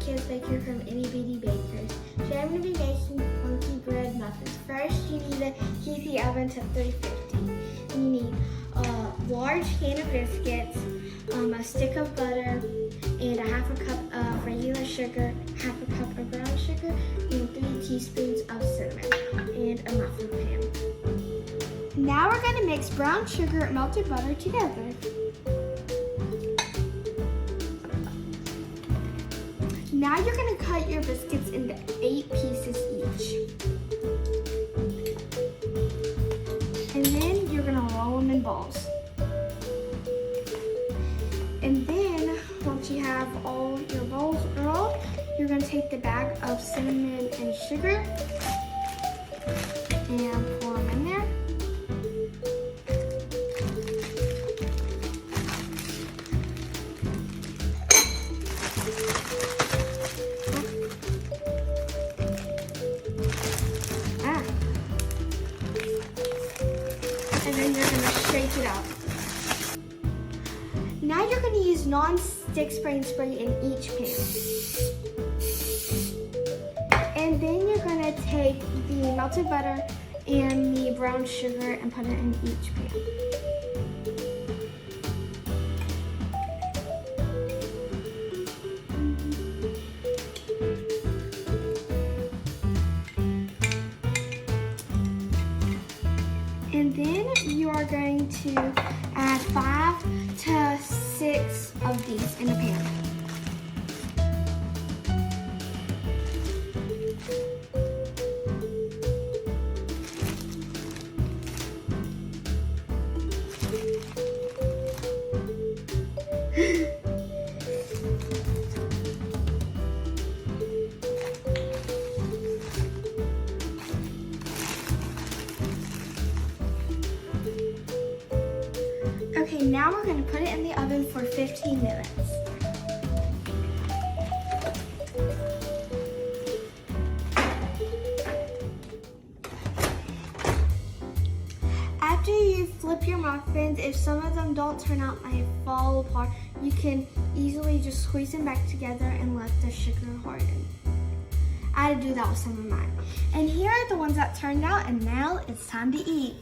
kids baker from Itty Bitty Bakers. Today I'm going to be making funky bread muffins. First, you need to heat the oven to 350. You need a large can of biscuits, a stick of butter, and a half a cup of regular sugar, half a cup of brown sugar, and 3 teaspoons of cinnamon, and a muffin pan. Now we're going to mix brown sugar and melted butter together. Now you're going to cut your biscuits into 8 pieces each. And then you're going to roll them in balls. And then, once you have all your balls rolled, you're going to take the bag of cinnamon and sugar and pour them in there. And then you're going to shake it out. Now you're going to use non-stick spray and spray in each pan. And then you're going to take the melted butter and the brown sugar and put it in each pan. And then you are going to add 5 to 6 of these in the pan. Okay, now we're going to put it in the oven for 15 minutes. After you flip your muffins, if some of them don't turn out and fall apart, you can easily just squeeze them back together and let the sugar harden. I had to do that with some of mine. And here are the ones that turned out, and now it's time to eat.